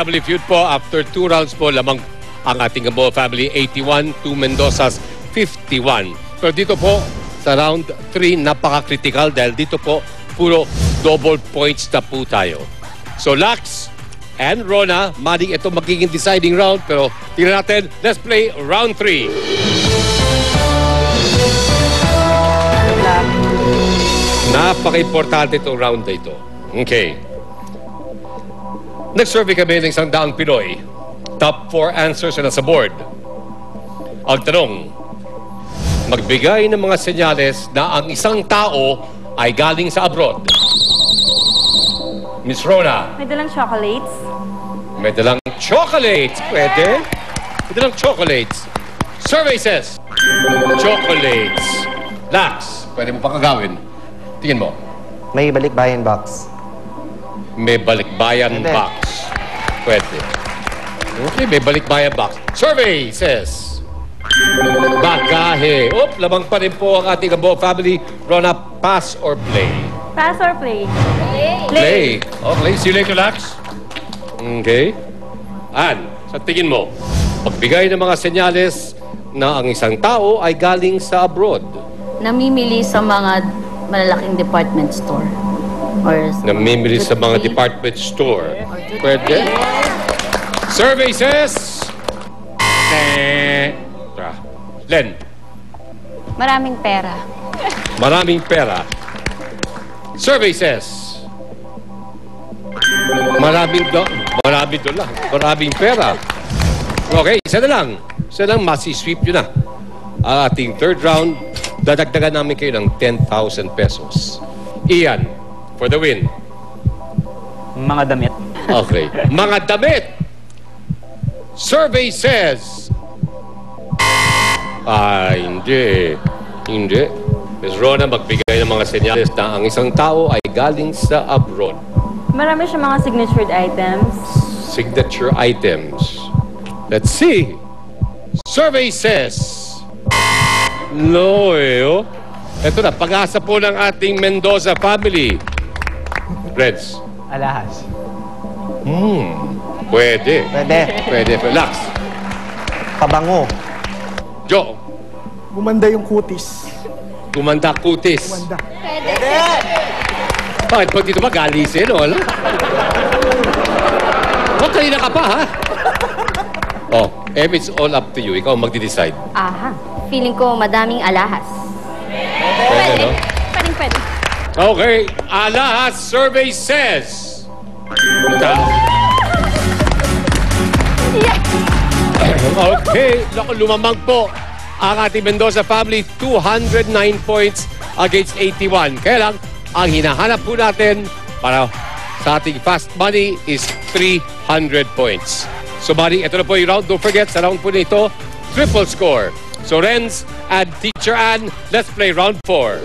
Family Feud po, after 2 rounds po, lamang ang ating Gamboa Family 81 to Mendoza's 51. Pero dito po, sa round 3, napaka-critical dahil dito po, puro double points na po tayo. So, Lax and Rona, maring ito magiging deciding round, pero tingnan natin, let's play round 3. Napaka-importante itong round na ito. Okay. Nag-survey kami ng 100 Pinoy. Top 4 answers na sa board. Ang tanong, magbigay ng mga senyales na ang isang tao ay galing sa abroad. Miss Rona. May dalang chocolates. May dalang chocolates. Pwede? May dalang chocolates. Survey says, chocolates. Lax, pwede mo pa kagawin. Tingin mo. May balikbayan box. May balikbayan box. Pwede. Okay, may balikbayan box. Survey says, bagahe. Oop, lamang pa rin po ang ating Gamboa Family. Rona, pass or play? Pass or play? Play. Okay, see you later, Lax. Okay. Ann, sa tingin mo, pagbigay ng mga senyales na ang isang tao ay galing sa abroad. Namimili sa mga malalaking department store. Or Namimili sa mga department store. Pwede? Survey says... Len. maraming pera. Maraming pera. Survey says... Maraming doon lang. Maraming pera. Okay, isa na lang. Isa lang, masisweep yun na. Ang ating third round, dadagdagan namin kayo ng 10,000 pesos. Ian, for the win. Mga damit. Okay. Mga damit. Survey says... hindi. Hindi. Ms. Rona, magbigay ng mga senyales na ang isang tao ay galing sa abroad. Marami siya mga signatured items. Signature items. Let's see. Survey says... No, oh. Ito na, pag-asa po ng ating Mendoza family. Reds. Alahas. Pwede. Pwede. Pwede. Relax. Pabango. Jo. Gumanda yung kutis. Gumanda kutis. Gumanda. Bakit pag dito magalisin, o? Huwag kanina ka pa, ha? Oh, it's all up to you. Ikaw magdi-decide. Aha. Feeling ko madaming alahas. Pwede, no? Pwede. Okay. Alahas survey says... Okay. Naku, lumamang po ang ating Mendoza family. 209 points against 81. Kaya lang, ang hinahanap po natin para sa ating fast money is 300 points. So, Mari, ito na po yung round. Don't forget, sa round po nito, triple score. So, Renz and Teacher Ann, let's play round 4.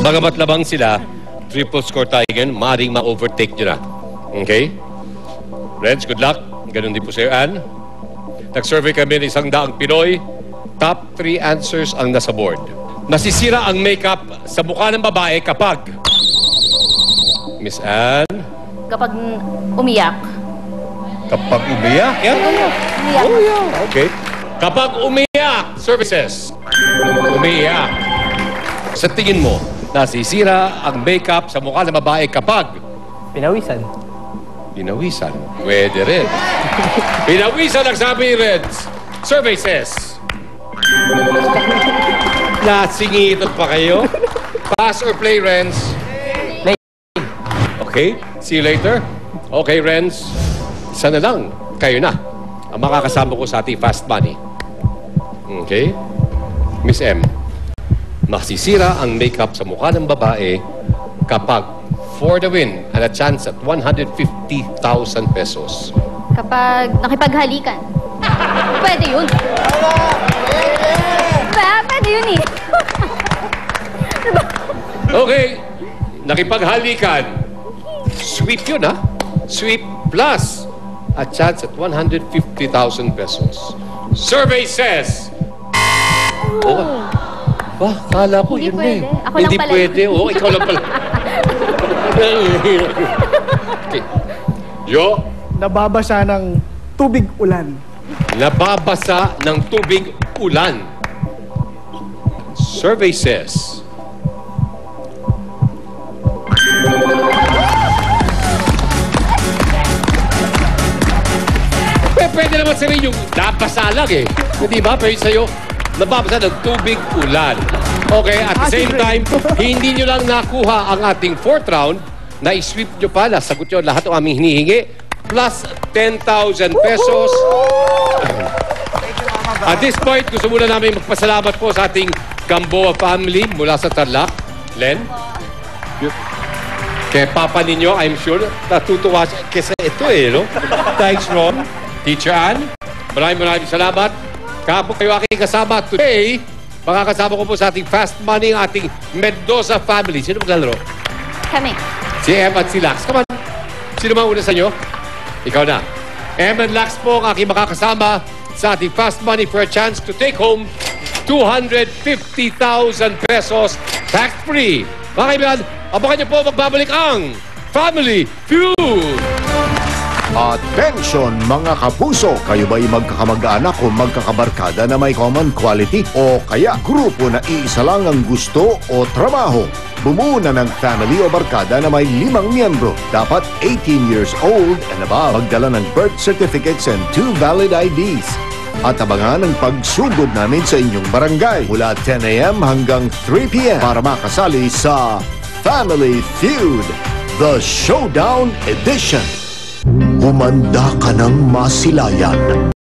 Bagamat labang sila, triple score tayo ngayon, maring ma-overtake nyo na. Okay? Renz, good luck. Ganun din po sa'yo, Ann. Nag-survey kami ng 100 Pinoy. Top 3 answers ang nasa board. Nasisira ang makeup sa mukha ng babae kapag... Miss Ann? Kapag umiyak. Kapag umiyak? Yan. Umiyak. Oh, yeah. Okay. Kapag umiyak, services. Umiyak. Sa tingin mo, nasisira ang makeup sa mukha ng babae kapag... Pinawisan. Pinawisan. Pwede rin. Pinawisan ang sabi ni Reds. Survey says... Nasingitot pa kayo? Pass or play, Renz? Play. Okay. See you later. Okay, Renz. Isa na lang. Kayo na. Ang makakasama ko sa ating fast money. Okay? Miss M. Masisira ang makeup sa mukha ng babae kapag for the win and a chance at 150,000 pesos. Kapag nakipaghalikan. Pwede yun. Pwede yun eh. Okay. Nakipaghalikan. Sweep yun, ha? Sweep plus a chance at 150,000 pesos. Survey says... Oh. Ba, kala ko Hindi yun pwede. eh. Ako lang Hindi pala. pwede. Oo, ikaw lang pala. Okay. Yo, Nababasa ng tubig ulan. nababasa ng tubig ulan. Survey says... Pwede naman sabihin yung nabasa lang eh. Hindi ba? Pwede sa'yo, nababasa ng tubig ulan. Okay, at the same time, hindi nyo lang nakuha ang ating fourth round, na-sweep nyo pa, nasagot nyo lahat ng aming hinihingi, plus 10,000 pesos. At this point, gusto muna namin magpasalamat po sa ating Gamboa family mula sa Tarlac. Len? Kay Papa ninyo, I'm sure, natutuwa siya. Kasi ito no? Thanks, Ron. Teacher Ann, maraming salamat. Kapo kayo aking kasama today. Makakasama ko po sa ating Fast Money ang ating Mendoza family. Sino maglalaro? Kami. Si Em at si Lax. Come on. Sino mang una sa inyo? Ikaw na. Em and Lax po ang aking makakasama sa ating Fast Money for a chance to take home 250,000 pesos tax-free. Mga kaibigan, abangan niyo po magbabalik ang Family Feud! Attention mga kapuso! Kayo ba'y magkakamag-anak o magkakabarkada na may common quality? O kaya grupo na iisa lang ang gusto o trabaho? Bumuo na ng family o barkada na may 5 miyembro. Dapat 18 years old and above. Magdala ng birth certificates and 2 valid IDs. At abangan ang pagsugod namin sa inyong barangay mula 10 a.m. hanggang 3 p.m. para makasali sa Family Feud, The Showdown Edition. Humanda ka ng masilayan.